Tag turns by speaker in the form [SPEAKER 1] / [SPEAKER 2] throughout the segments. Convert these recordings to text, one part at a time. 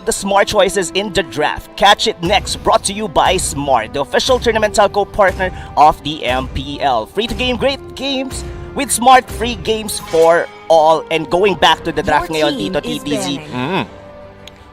[SPEAKER 1] the smart choices in the draft. Catch it next, brought to you by Smart, the official tournament telco partner of the MPL. Free to game, great games with Smart, free games for all. And going back to the draft ngayon dito, TDZ.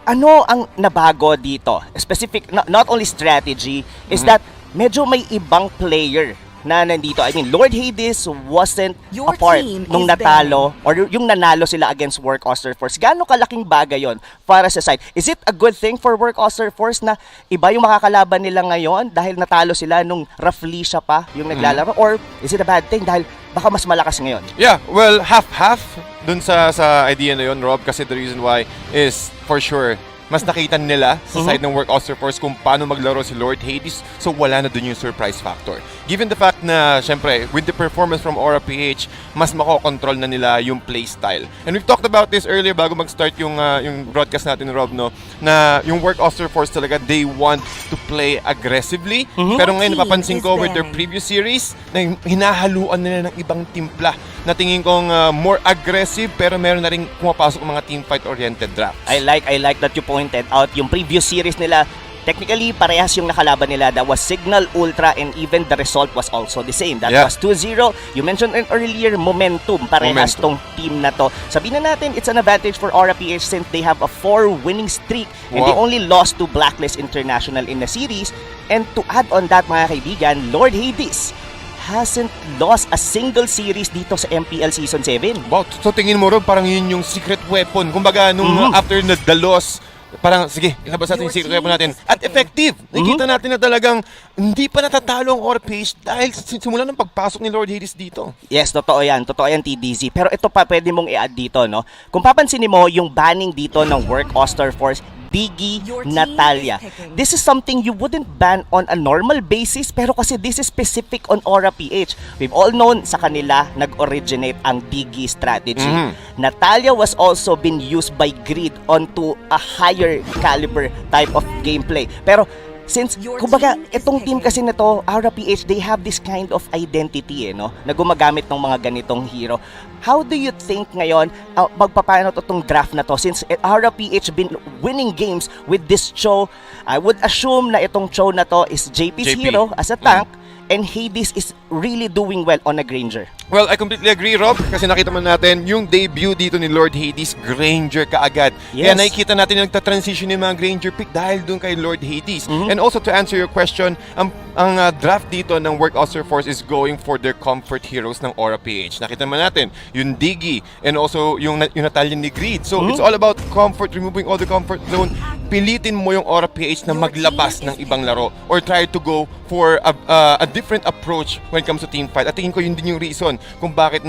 [SPEAKER 1] Ano ang nabago dito? Specific, not only strategy, is that medyo may ibang player na nandito. I mean, Lord Hades wasn't a part nung natalo or yung nanalo sila against Work Oster Force. Gaano kalaking bagay yon para sa side? Is it a good thing for Work Oster Force na iba yung makakalaban nila ngayon dahil natalo sila nung roughly siya pa yung naglalaro? Or is it a bad thing dahil baka mas malakas ngayon?
[SPEAKER 2] Yeah, well, half-half dun sa idea na yun, Rob, kasi the reason why is for sure mas nakita nila sa side ng Work Oster Force kung paano maglaro si Lord Hades, so wala na dun yung surprise factor. Given the fact na, syempre, with the performance from Aura PH, mas makokontrol na nila yung playstyle. And we've talked about this earlier bago mag-start yung broadcast natin, Rob, no? Na yung Work Oster Force talaga, they want to play aggressively. Pero ngayon, napapansin ko with their previous series, na hinahaluan nila ng ibang timpla na tingin kong more aggressive, pero meron na rin pumapasok mga teamfight-oriented drafts.
[SPEAKER 1] I like that you pointed out yung previous series nila. Technically, parehas yung nakalaban nila. That was Signal, Ultra, and even the result was also the same. That was 2-0. You mentioned earlier, momentum. Parehas tong team na to. Sabihin na natin, it's an advantage for Aura PH since they have a 4 winning streak and they only lost to Blacklist International in the series. And to add on that, mga kaibigan, Lord Hades hasn't lost a single series dito sa MPL Season 7.
[SPEAKER 2] Wow, so tingin mo, Rob, parang yun yung secret weapon. Kumbaga, nung after the loss, parang, sige, ilabas natin yung secret weapon natin. At effective! Nakita natin na talagang hindi pa natatalo ang Aura PH dahil simula ng pagpasok ni Lord Hades dito.
[SPEAKER 1] Yes, totoo yan, TDZ. Pero ito pa, pwede mong i-add dito, no? Kung papansin mo, yung banning dito ng Work Oster Force, Diggy, Natalia. This is something you wouldn't ban on a normal basis, pero kasi this is specific on Aura PH. We've all known sa kanila nag-originate ang Diggy strategy. Natalia was also been used by Greed onto a higher caliber type of gameplay. Pero since, kumbaga, itong team kasi na to, Aura PH, they have this kind of identity, no? Na gumagamit ng mga ganitong hero. How do you think ngayon, magpapaano to itong draft na to? Since Aura PH been winning games with this Cho, I would assume na itong Cho na to is JP's hero as a tank, and Hades is really doing well on a Granger.
[SPEAKER 2] Well, I completely agree, Rob, kasi nakita man natin yung debut dito ni Lord Hades, Granger kaagad. Kaya nakikita natin na nagta-transition yung mga Granger pick dahil dun kay Lord Hades. And also to answer your question, ang draft dito ng Work Oster Force is going for their comfort heroes ng Aura PH. Nakita man natin yung Diggy and also yung Natalia ni Greed. So it's all about comfort, removing all the comfort zone. Pilitin mo yung Aura PH na maglabas ng ibang laro or try to go for a different approach when it comes to team fight. At tingin ko yun din yung reason kung bakit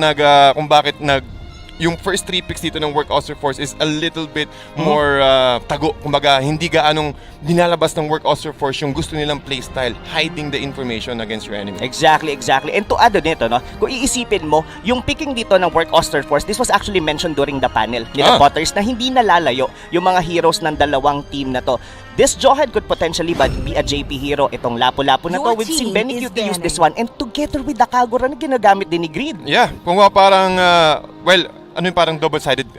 [SPEAKER 2] yung first 3 picks dito ng Work Oster Force is a little bit more tago. Kumbaga, hindi gaanong dinalabas ng Work Oster Force yung gusto nilang playstyle, hiding the information against your enemy.
[SPEAKER 1] Exactly. And to add on ito, no, kung iisipin mo, yung picking dito ng Work Oster Force, this was actually mentioned during the panel nila Butters na hindi nalalayo yung mga heroes ng dalawang team na to. This Jawhead could potentially be a JP hero. Itong Lapu-Lapu na to, we've seen Benny to use this one, and together with the Kagura na ginagamit din ni Greed.
[SPEAKER 2] Yeah, kung parang, ano yung parang double-sided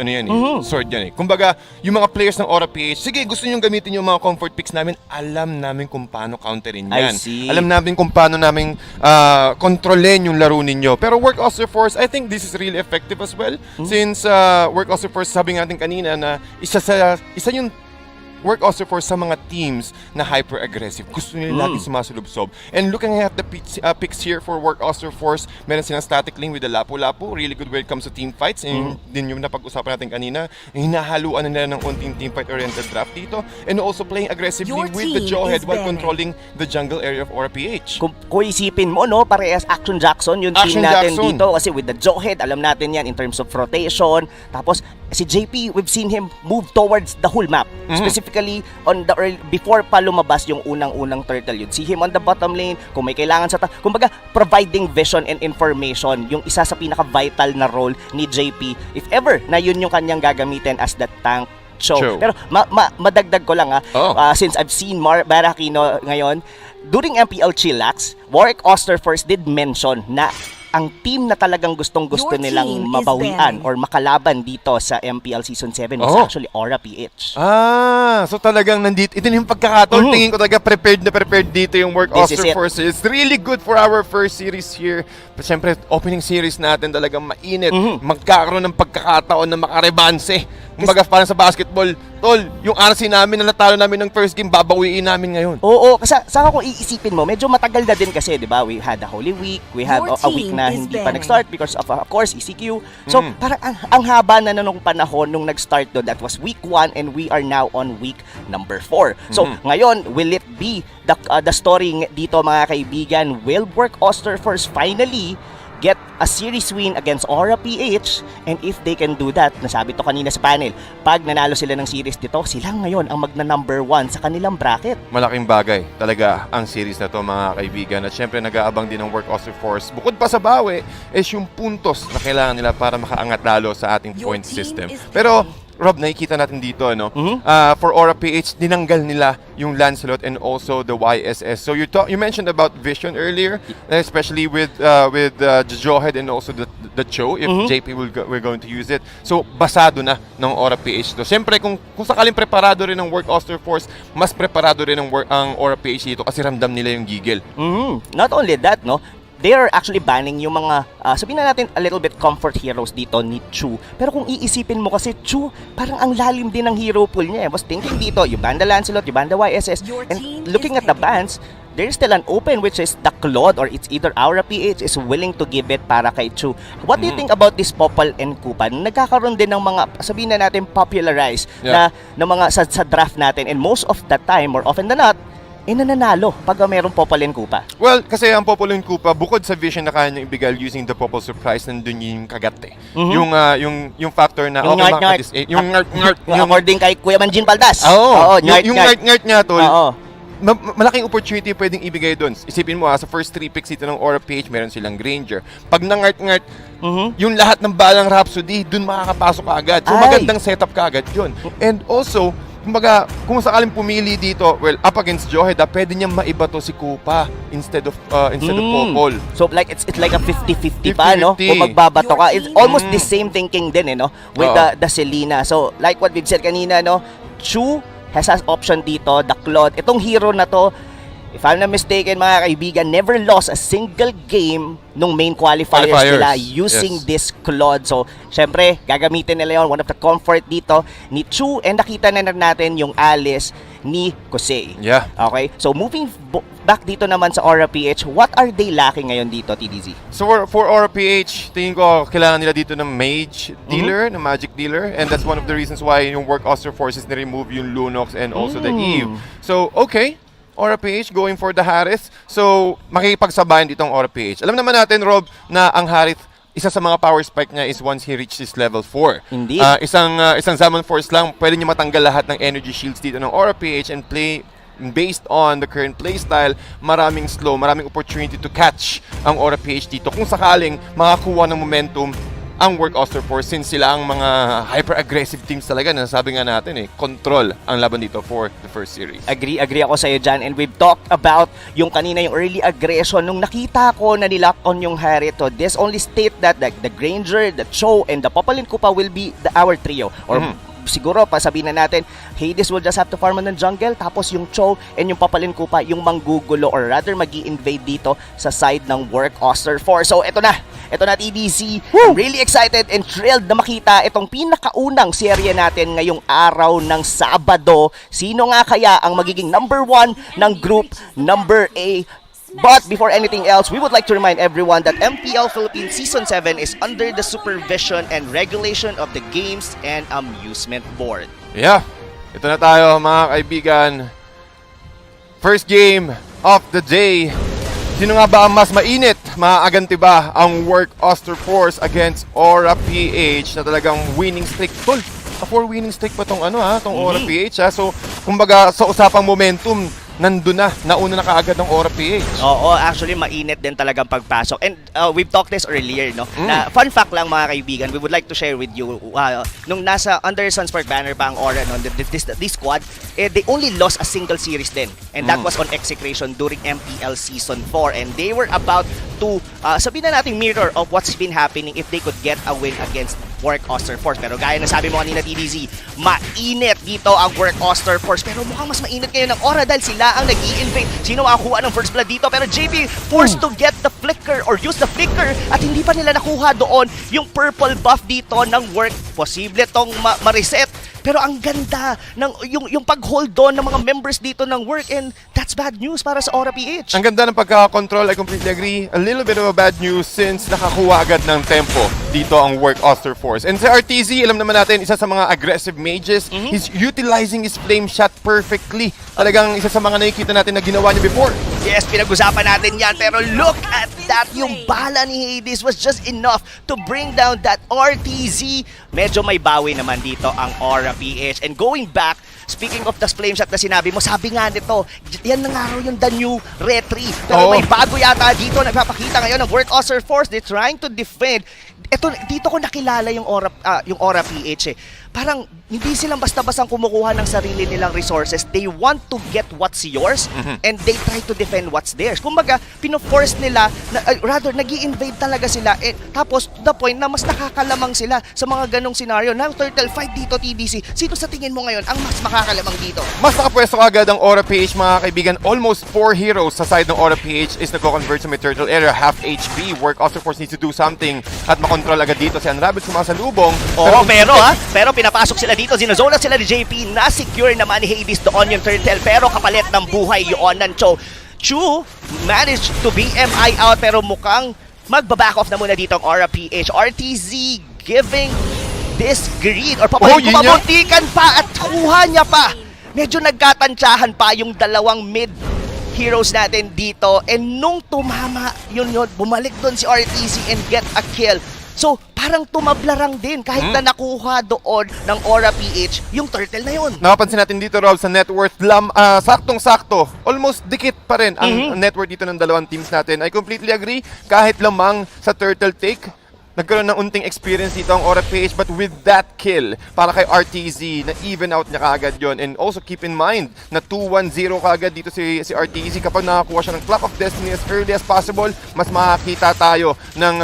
[SPEAKER 2] sword yan eh. Kumbaga, yung mga players ng Aura PH, sige, gusto nyo gamitin yung mga comfort picks namin, alam namin kung paano counterin yan. Alam namin kung paano namin kontrolin yung laro ninyo. Pero Work Oster Force, I think this is really effective as well. Since Work Oster Force, sabi nga natin kanina na isa yung Work Oster Force sa mga teams na hyper-aggressive. Gusto nila lagi sumasulubsob. And looking at the picks here for Work Oster Force, meron silang static link with the Lapu-Lapu. Really good when it comes to team fights. And din yung napag-usapan natin kanina, hinahaluan nila ng unting team fight-oriented draft dito. And also playing aggressively with the Jawhead while controlling the jungle area of Aura PH.
[SPEAKER 1] Kung isipin mo, no, parehas Action Jackson yung team natin dito. Kasi with the Jawhead, alam natin yan in terms of rotation. Tapos, si JP, we've seen him move towards the whole map. Specifically, on the before pa lumabas yung unang-unang turtle, you'd see him on the bottom lane, kung may kailangan sa kumbaga, providing vision and information, yung isa sa pinaka-vital na role ni JP, if ever na yun yung kanyang gagamitin as the tank Cho. Pero madagdag ko lang since I've seen Barakino ngayon, during MPL Chillax, Work Oster Force did mention na ang team na talagang gustong-gusto
[SPEAKER 3] Your
[SPEAKER 1] nilang
[SPEAKER 3] team is
[SPEAKER 1] mabawian
[SPEAKER 3] banning.
[SPEAKER 1] or makalaban dito sa MPL Season 7 is
[SPEAKER 2] Oh.
[SPEAKER 1] actually Aura PH.
[SPEAKER 2] So talagang nandito, ito na yung pagkakataon. Tingin ko talaga prepared na prepared dito yung Work
[SPEAKER 1] This is
[SPEAKER 2] Oster
[SPEAKER 1] it.
[SPEAKER 2] Force. It's really good for our first series here. But syempre, opening series natin talagang mainit. Magkakaroon ng pagkakataon na makarebanse. Kumbaga parang sa basketball, tol, yung RC namin na natalo namin ng first game, babawiin namin ngayon.
[SPEAKER 1] Oo, kasi saka kung iisipin mo, medyo matagal na din kasi, 'di ba? We had a Holy Week, we had
[SPEAKER 3] Your
[SPEAKER 1] a week
[SPEAKER 3] team
[SPEAKER 1] na
[SPEAKER 3] is
[SPEAKER 1] hindi pa
[SPEAKER 3] banning.
[SPEAKER 1] nag-start because of course ECQ. So, parang ang haba na nung panahon nung nag-start doon. That was week 1 and we are now on week number 4. So, ngayon, will it be the story dito mga kaibigan? Will Work Oster First finally get a series win against Aura PH? And if they can do that, nasabi to kanina sa panel, pag nanalo sila ng series dito, sila ngayon ang magna number 1 sa kanilang bracket.
[SPEAKER 2] Malaking bagay talaga ang series na to mga kaibigan. At syempre nag-aabang din ng Work Oster Force. Bukod pa sa bawi, is yung puntos na kailangan nila para makaangat lalo sa ating
[SPEAKER 3] Your
[SPEAKER 2] point
[SPEAKER 3] team
[SPEAKER 2] system.
[SPEAKER 3] is
[SPEAKER 2] Pero Rob, nakikita natin dito, no? For Aura PH, dinanggal nila yung Lancelot and also the YSS. So you mentioned about Vision earlier, especially with Johead and also the Cho, if JP we're going to use it. So basado na ng Aura PH to. Siyempre, kung sakaling preparado rin ng Work Oster Force, mas preparado rin ang Aura PH dito kasi ramdam nila yung gigil.
[SPEAKER 1] Not only that, no? They are actually banning yung mga, sabihin na natin, a little bit comfort heroes dito ni Chu. Pero kung iisipin mo kasi, Chu, parang ang lalim din ng hero pool niya. I was thinking dito, yung banda Lancelot, yung banda YSS,
[SPEAKER 3] Your
[SPEAKER 1] and
[SPEAKER 3] team
[SPEAKER 1] looking
[SPEAKER 3] is
[SPEAKER 1] at the
[SPEAKER 3] picking.
[SPEAKER 1] bans, there's still an open which is the Claude or it's either Aura PH is willing to give it para kay Chu. What do you think about this Popal and Kupa? Nagkakaroon din ng mga, sabihin na natin, popularized na mga sa draft natin, and most of the time, or often than not, nananalo pag mayroong Popal and Kupa.
[SPEAKER 2] Well, kasi ang Popol and Kupa, bukod sa vision na kaya niyang ibigay using the Popol Surprise, nandun yung kagat eh. Yung factor na,
[SPEAKER 1] Yung ngart-ngart.
[SPEAKER 2] yung ngart-ngart.
[SPEAKER 1] According kay Kuya Manjin Paldas.
[SPEAKER 2] Oo, yung ngart-ngart niya, tol.
[SPEAKER 1] Oo.
[SPEAKER 2] Malaking opportunity pwedeng ibigay doon. Isipin mo sa first 3 picks dito ng Aura PH, meron silang Granger. Pag nangart-ngart, yung lahat ng balang Rhapsody, doon makakapasok ka agad. So
[SPEAKER 1] Ay.
[SPEAKER 2] magandang setup ka agad yun. And also, kumbaga, kung sakaling pumili dito, well, up against Johead, pwede niya maiba to si Kupa instead of Popol.
[SPEAKER 1] So like it's like a 50-50 pa, no?
[SPEAKER 2] 50-50.
[SPEAKER 1] Kung magbabato ka, it's
[SPEAKER 3] Your
[SPEAKER 1] almost the same thinking din, no? With
[SPEAKER 2] Oo.
[SPEAKER 1] the Selena. So like what we've said kanina, no? Chu has an option dito, the Claude. Itong hero na to, if I'm not mistaken, mga kaibigan, never lost a single game nung main qualifiers nila using this Claude. So, syempre, gagamitin nila yun. One of the comfort dito ni Chu, and nakita na natin yung Alice ni Kosei.
[SPEAKER 2] Yeah.
[SPEAKER 1] Okay? So, moving back dito naman sa Aura PH, what are they lacking ngayon dito, TDZ?
[SPEAKER 2] So for Aura PH, tingin ko kailangan nila dito ng mage dealer, ng magic dealer, and that's one of the reasons why yung Work Oster Forces na-remove yung Lunox and also the Eve. So, okay, Aura PH going for the Harith. So, makikipagsabayan ditong Aura PH. Alam naman natin, Rob, na ang Harith, isa sa mga power spike niya is once he reaches level 4.
[SPEAKER 1] Indeed.
[SPEAKER 2] Isang Zaman Force lang, pwede niya matanggal lahat ng energy shields dito ng Aura PH and play based on the current playstyle, maraming slow, maraming opportunity to catch ang Aura PH dito. Kung sakaling makakuha ng momentum ang Work Oster Force, since sila ang mga hyper-aggressive teams talaga na sabi nga natin control ang laban dito for the first series.
[SPEAKER 1] Agree ako sa'yo dyan. And we've talked about yung kanina, yung early aggression. Nung nakita ko na nilock on yung Harito, this only state that the Granger, the Cho, and the Popal and Kupa will be our trio. Or siguro, pasabihin na natin, Hades will just have to farm on the jungle, tapos yung Cho and yung Popal and Kupa, yung manggugulo or rather magi-invade dito sa side ng Work Oster Force. So, eto na TDC. I'm really excited and thrilled na makita itong pinakaunang serye natin ngayong araw ng Sabado. Sino nga kaya ang magiging number 1 ng group number A? But before anything else, we would like to remind everyone that MPL Philippines Season 7 is under the supervision and regulation of the Games and Amusement Board.
[SPEAKER 2] Yeah, ito na tayo mga kaibigan. First game of the day. Sino nga ba ang mas mainit? Maaganti ba ang Work Oster Force against Aura PH na talagang winning streak? Tol, a 4 winning streak pa tong tong Aura PH. So, kumbaga sa usapang momentum, nandun na, nauna na kaagad ng Aura PH.
[SPEAKER 1] Oo, actually mainit din talagang pagpasok. And we've talked this earlier, no? Na fun fact lang mga kaibigan, we would like to share with you nung nasa under Sunsport banner pa ang Aura, no, this squad, they only lost a single series din. And that was on execration during MPL Season 4. And they were about to, sabihin na natin mirror of what's been happening if they could get a win against Work Oster Force. Pero gaya na sabi mo kanina, TDZ, mainit dito ang Work Oster Force. Pero mukhang mas mainit ngayon ng Aura dahil sila ang nag-i-invade. Sino makakuha ng first blood dito? Pero JP forced to get the flicker or use the flicker at hindi pa nila nakuha doon yung purple buff dito ng Work. Posible tong ma-reset. Pero ang ganda ng yung pag-hold on ng mga members dito ng Work, and that's bad news para sa Aura PH.
[SPEAKER 2] Ang ganda ng pagkakakontrol, I completely agree. A little bit of a bad news since nakakuha agad ng tempo dito ang Work Oster Force. And sa RTZ, alam naman natin, isa sa mga aggressive mages, he's utilizing his flame shot perfectly. Talagang isa sa mga nakikita natin na ginawa niya before.
[SPEAKER 1] Yes, pinag-usapan natin yan. Pero look at that. Yung bala ni Hades was just enough to bring down that RTZ. Medyo may bawi naman dito ang Aura PH. And going back, speaking of the flame shot na sinabi mo, sabi nga nito, yan na nga raw yung the new retry. Pero may bago yata dito. Nagpapakita ngayon ng Work Oster Force. They're trying to defend. Dito ko nakilala yung Aura PH eh. Parang hindi silang basta-bastang kumukuha ng sarili nilang resources. They want to get what's yours and they try to defend what's theirs. Kumbaga, pino-force nila, rather, nag-i-invade talaga sila. Tapos, to the point na mas nakakalamang sila sa mga ganong scenario. Now, turtle fight dito, TDC. Sino sa tingin mo ngayon ang mas makakalamang dito?
[SPEAKER 2] Mas nakapwesto agad ang Aura PH, mga kaibigan. Almost 4 heroes sa side ng Aura PH is nagko-convert sa may turtle area. Half HP. Work Oster Force needs to do something at makontrol agad dito si Unravel sumasalubong.
[SPEAKER 1] Pero pinapasok sila dito. Zinazola sila ni JP. Na-secure naman ni Hades doon yung turtle. Pero kapalit ng buhay yun ng Cho. Chu managed to BMI out pero mukhang magbaback off na muna dito ang Aura PH. RTZ giving this greed or pabuntikan pa at kuha niya pa. Medyo nagkatansyahan pa yung dalawang mid heroes natin dito. And nung tumama, yun, bumalik doon si RTZ and get a kill. So, parang tumablarang din kahit na nakuha doon ng Aura PH yung turtle na yun.
[SPEAKER 2] Nakapansin natin dito, Rob, sa net worth, saktong-sakto. Almost dikit pa rin ang net worth dito ng dalawang teams natin. I completely agree. Kahit lamang sa turtle take, nagkaroon ng unting experience dito ang Aura PH, but with that kill, para kay RTZ, na even out niya kaagad yon. And also keep in mind na 2-1-0 kaagad dito si RTZ. Kapag nakakuha siya ng Clock of Destiny as early as possible, mas makakita tayo ng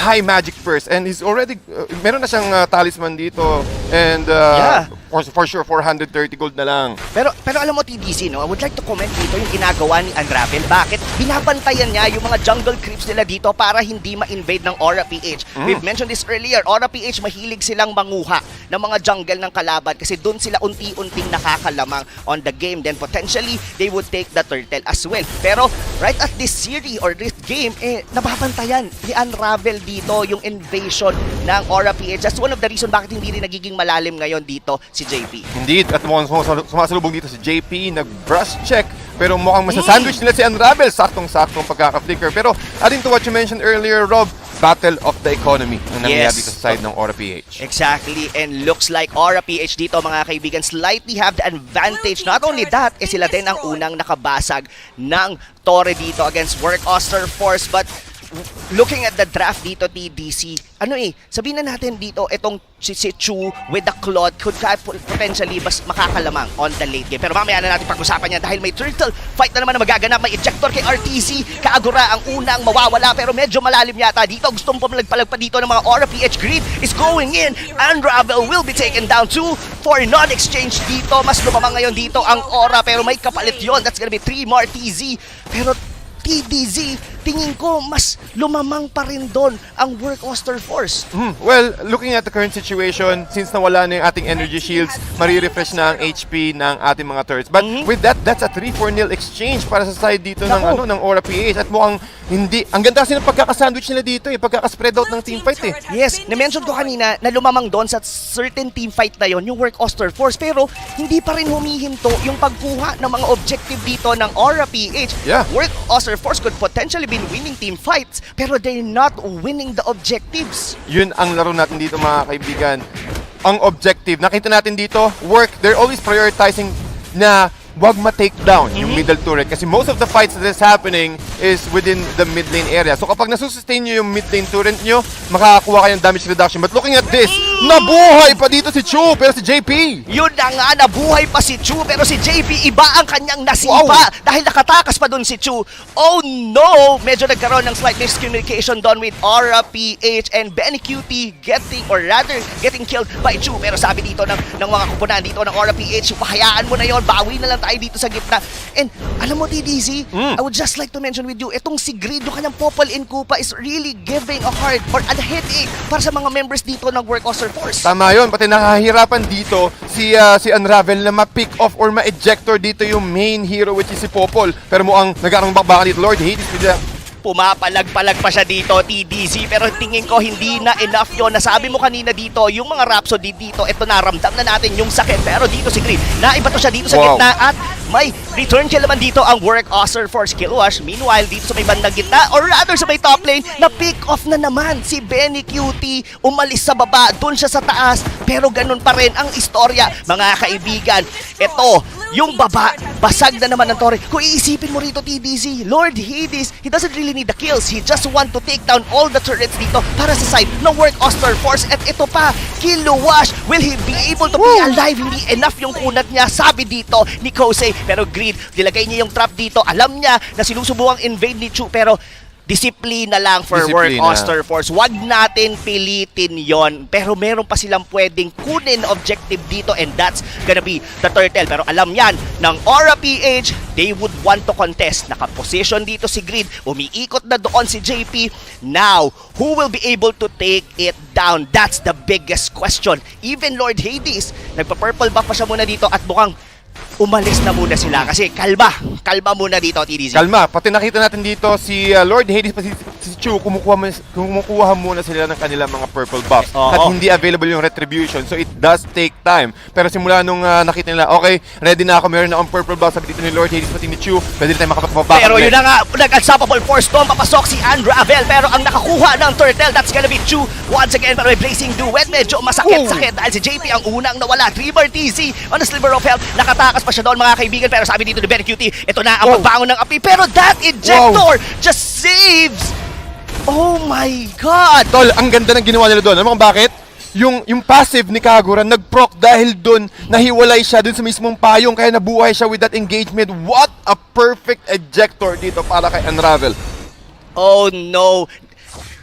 [SPEAKER 2] high magic first. And he's already, meron na siyang talisman dito. And for sure, 430 gold na lang.
[SPEAKER 1] Pero alam mo, TDC, no? I would like to comment dito yung ginagawa ni Unravel. Bakit? Binabantayan niya yung mga jungle creeps nila dito para hindi ma-invade ng Aura PH. We've mentioned this earlier, Aura PH mahilig silang manguha ng mga jungle ng kalaban kasi doon sila unti-unting nakakalamang on the game. Then potentially, they would take the turtle as well. Pero right at this series or this game, nababantayan ni Unravel dito yung invasion ng Aura PH. That's one of the reason bakit hindi rin nagiging malalim ngayon dito si JP.
[SPEAKER 2] Indeed, at mukhang sumasalubong dito si JP, nag-brush check, pero mukhang masasandwich nila si Unravel, saktong-saktong pagkaka-flicker. Pero adding to what you mentioned earlier, Rob, battle of the economy ang nangyayari dito sa side ng Aura PH.
[SPEAKER 1] Exactly, and looks like Aura PH dito, mga kaibigan, slightly have the advantage. Not only that, sila din ang unang nakabasag ng Torre dito against Work Oster Force. But looking at the draft dito, TDC, sabihin na natin dito, itong si Chu with the Claude could potentially mas makakalamang on the late game. Pero mamaya na natin pag-usapan yan dahil may turtle fight na naman na magaganap. May ejector kay RTC. Kaagura ang unang mawawala pero medyo malalim yata dito. Gustong pumalagpalag pa dito ng mga Aura PH. Greed is going in. Unravel will be taken down too for non-exchange dito. Mas lumamang ngayon dito ang Aura pero may kapalit yon. That's gonna be 3 more TZ. Pero TDZ, tingin ko mas lumamang pa rin doon ang Work Oster Force.
[SPEAKER 2] Well, looking at the current situation, since nawala na yung ating energy shields, marirefresh na ang HP ng ating mga turrets. But with that, that's a 3-4-0 exchange para sa side dito ng Aura PH. At mukhang hindi, ang ganda kasi ng pagkakasandwich nila dito, pagkakaspread out ng teamfight eh.
[SPEAKER 1] Yes, na-mention ko kanina na lumamang doon sa certain teamfight na yon yung Work Oster Force, pero hindi pa rin humihinto yung pagkuha ng mga objective dito ng Aura PH.
[SPEAKER 2] Yeah.
[SPEAKER 1] Work Oster Force could potentially be winning team fights, pero they're not winning the objectives.
[SPEAKER 2] Yun ang laro natin dito, mga kaibigan. Ang objective, nakita natin dito, Work, they're always prioritizing na wag ma-take down yung middle turret kasi most of the fights that is happening is within the mid lane area. So kapag nasusustain nyo yung mid lane turret nyo, makakakuha kayo ng damage reduction. But looking at this, nabuhay pa dito si Chu pero si JP.
[SPEAKER 1] Yun na nga, nabuhay pa si Chu pero si JP iba ang kanyang nasipa dahil nakatakas pa dun si Chu. Oh no! Medyo nagkaroon ng slight miscommunication doon with Aura PH and Benny Cutie getting killed by Chu. Pero sabi dito ng mga kupunan dito ng Aura PH, hayaan mo na yon, bawi na lang tayo dito sa gitna. And alam mo TDZ, I would just like to mention with you, itong si Grid, yung kanyang Popol in Kupa is really giving a heart or a headache para sa mga members dito ng Work Oster Force.
[SPEAKER 2] Tama yun, pati nakahirapan dito si Unravel na ma-pick off or ma-ejector dito yung main hero which is si Popol. Pero mukhang nag-aarang bakbakan dito, Lord Hades with the
[SPEAKER 1] Pumapalag-palag pa siya dito, TDZ, pero tingin ko hindi na enough yon. Nasabi mo kanina dito, yung mga Rhapsody dito, ito naramdam na natin yung sakit. Pero dito si Green, naibato siya dito sa gitna at may return kill naman dito ang Work Oster Force Killwash. Meanwhile, dito sa may bandang gitna, or rather sa may top lane, na pick off na naman si Benny Cutie. Umalis sa baba, dun siya sa taas, pero ganun pa rin ang istorya, mga kaibigan. Ito, yung baba, basag na naman ng torre. Kung iisipin mo rito, TDZ, Lord Hades, he doesn't really need the kills. He just want to take down all the turrets dito para sa side ng Work Oster Force. At ito pa, Killwash, will he be able to be alive? Hindi enough yung kunat niya, sabi dito ni Kosei. Pero Greed, nilagay niya yung trap dito. Alam niya na sinusubukang invade ni Chu, pero disiplina lang for Work Oster Force. Wag natin pilitin yon. Pero meron pa silang pwedeng kunin objective dito and that's gonna be the turtle. Pero alam yan, ng Aura PH, they would want to contest. Nakaposition dito si Grid. Umiikot na doon si JP. Now, who will be able to take it down? That's the biggest question. Even Lord Hades, nagpa-purple buff pa siya muna dito at mukhang umalis na muna sila kasi kalma muna dito, TDZ.
[SPEAKER 2] Kalma, pati nakita natin dito si Lord Hades pati si Chu kumukuha muna sila ng kanilang mga purple buffs at hindi available yung retribution, so it does take time. Pero simula nung nakita nila, okay, ready na ako, meron na akong purple buffs, sabi dito ni Lord Hades pati ni Chu, pwede tayo makapagpapabak.
[SPEAKER 1] Pero yun na nga, nag-unstoppable force doon, papasok si Unravel, pero ang nakakuha ng turtle, that's gonna be Chu. Once again, para may blazing duet, medyo masakit-sakit dahil si JP ang unang nawala. Dreamer TZ on a sliver of health, nakatakas pa siya doon mga kaibigan, pero sabi dito ni Benny Cutie, ito na ang pagbangon ng api, pero that ejector just saves. Oh my God!
[SPEAKER 2] Tol, ang ganda ng ginawa nila doon. Alam mo kung bakit? Yung passive ni Kagura nag-proc dahil doon nahiwalay siya doon sa mismong payong kaya nabuhay siya with that engagement. What a perfect ejector dito para kay Unravel.
[SPEAKER 1] Oh no!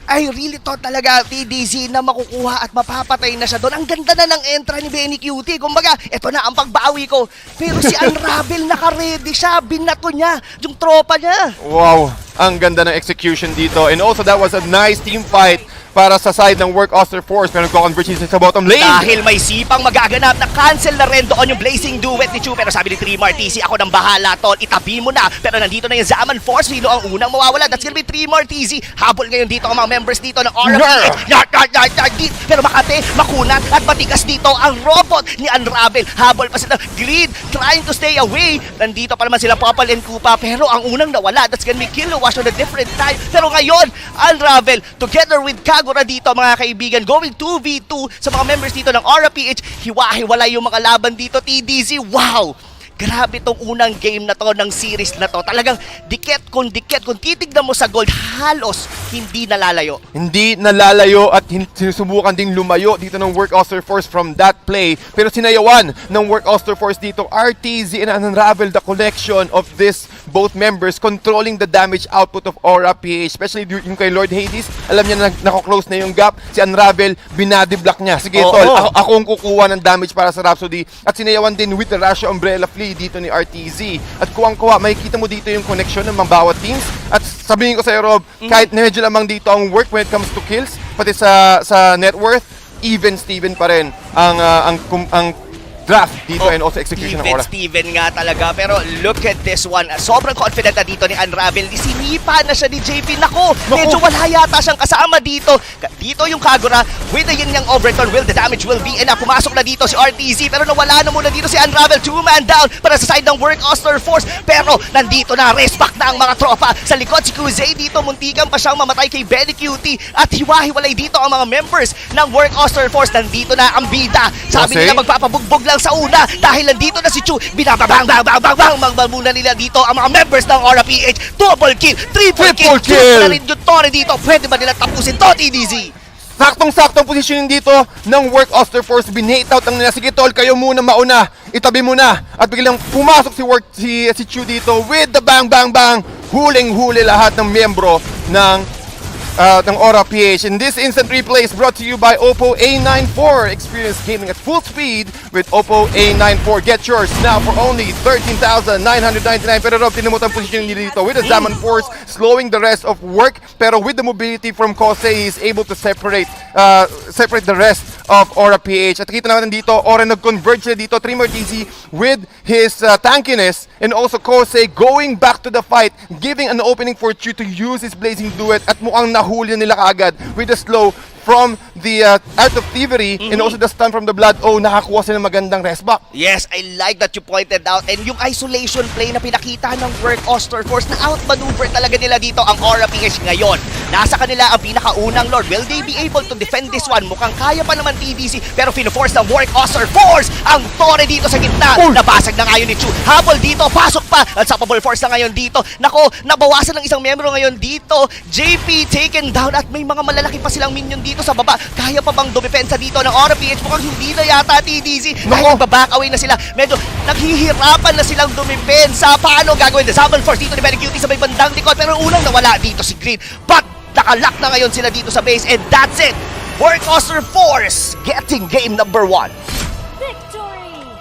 [SPEAKER 1] I really thought talaga, TDZ, na makukuha at mapapatay na siya doon. Ang ganda na ng entra ni Benny Cutie. Kumbaga, eto na ang pagbawi ko. Pero si Unravel, naka-ready siya. Binato niya yung tropa niya.
[SPEAKER 2] Wow, ang ganda ng execution dito. And also, that was a nice team fight para sa side ng Work Oster Force. Pero nagko-converge sa bottom lane.
[SPEAKER 1] Dahil may sipang magaganap na cancel na rin doon yung blazing duet ni Chu. Pero sabi ni Tremor TZ, ako nang bahala, tol. Itabi mo na. Pero nandito na yung Zaman Force. Hilo ang unang mawawala. That's gonna be Tremor TZ. Habol ngayon dito ang mga members dito ng Aura PH. Pero makate, makunat at matigas dito ang robot ni Unravel. Habol pa sila. Grid trying to stay away. Nandito pa naman sila Popol and Kupa. Pero ang unang nawala, that's gonna be Killwash on a different time. Pero ngayon, Unravel together with Kagura dito mga kaibigan, going 2v2 sa mga members dito ng Aura PH. Hiwa-hiwalay yung mga laban dito, TDZ. Wow! Grabe tong unang game na to ng series na to. Talagang dikit. Kung titignan mo sa gold, halos hindi nalalayo.
[SPEAKER 2] Hindi nalalayo at sinusubukan ding lumayo dito ng Work Oster Force from that play. Pero sinayawan ng Work Oster Force dito, RTZ and Unravel, the collection of this both members controlling the damage output of Aura PH. Especially yung kay Lord Hades, alam niya na nako-close na yung gap. Si Unravel, binadiblock niya. Sige tol, ako ang kukuha ng damage para sa Rhapsody. At sinayawan din with the Russia Umbrella Flea dito ni RTZ. At kuwang-kuwa, makikita mo dito yung connection ng mga bawat teams. At sabihin ko sa'yo, Rob, kahit medyo lamang dito ang work when it comes to kills, pati sa net worth, even Steven pa rin ang draft dito and also execution ng Aura.
[SPEAKER 1] Steven nga talaga, pero look at this one. Sobrang confident na dito ni Unravel. Sinipa na siya ni JP. Nako, medyo wala yata siyang kasama dito. Dito yung Kagura with the yin yang overturn. Will the damage will be enough? Pumasok na dito si RTZ, pero nawala na muna dito si Unravel. 2-man down para sa side ng Work Oster Force. Pero nandito na, respect na ang mga tropa. Sa likod si Kuzey dito, muntikan pa siyang mamatay kay Benny Cutie. At hiwa-hiwalay dito ang mga members ng Work Oster Force. Nandito na ang bida. Sabi nila magpapabugbog lang lamang sa una dahil nandito na si Chu. Binababang, bang, bang, bang, bang, bang, bang muna nila dito ang mga members ng Aura PH. Double kill, triple kill. Shoot na rin yung Torre dito. Pwede ba nila tapusin to, TDZ?
[SPEAKER 2] Saktong-saktong positioning dito ng Work Oster Force. Binate out ang nila. Sige tol, kayo muna mauna. Itabi mo na. At biglang pumasok si Chu dito with the bang bang bang. Huling-huli lahat ng miyembro ng Aura PH. And this instant replay is brought to you by Oppo A94. Experience gaming at full speed with Oppo A94. Get yours now for only 13,999. Pero Rob, tinumot ang position nila dito with the Zaman Force, slowing the rest of work. Pero with the mobility from Kose, he is able to separate the rest of Aura PH. At kita natin dito, Aura nag-converge sila dito. Trimmer DZ with his tankiness. And also Kose going back to the fight, giving an opening for Chu to use his Blazing Duet. At mukhang nahuli nila kaagad with the slow from the Art of Thievery and also the stun from the Blood. Oh, nakakuha sila ng magandang rest back.
[SPEAKER 1] Yes, I like that you pointed out. And yung isolation play na pinakita ng Work Oster Force na outmaneuver talaga nila dito ang Aura PH ngayon. Nasa kanila ang pinakaunang Lord. Will they be able to defend this one? Mukhang kaya pa naman TDC pero fino-force ng Work Oster Force ang Torre dito sa gitna. Nabasag na ngayon ni Chu. Habol dito, pasok pa. Unstoppable Force na ngayon dito. Nako, nabawasan ng isang miyembro ngayon dito. JP taken down at may mga malalaki pa silang minion dito sa baba. Kaya pa bang dumepensa dito ng Aura PH? Mukhang hindi na yata TDC. Dahil nagbaback away na sila. Medyo naghihirapan na silang dumepensa. Paano gagawin? The Zaman Force dito ni Very Cutie sa may bandang likod. Pero unang nawala dito si Green. But nakalock na ngayon sila dito sa base. And that's it. Work Oster Force getting game number 1.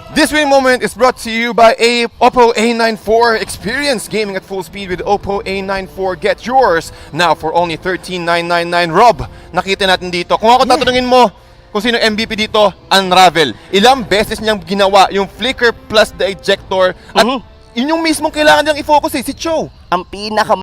[SPEAKER 2] This winning moment is brought to you by Oppo A94. Experience gaming at full speed with Oppo A94. Get yours now for only 13,999. Rob, nakita natin dito. Kung ako tatanungin mo kung sino MVP dito, Unravel. Ilang beses niyang ginawa yung flicker plus the ejector at yun yung mismong kailangan niyang i-focus si Cho.
[SPEAKER 1] Ang pinaka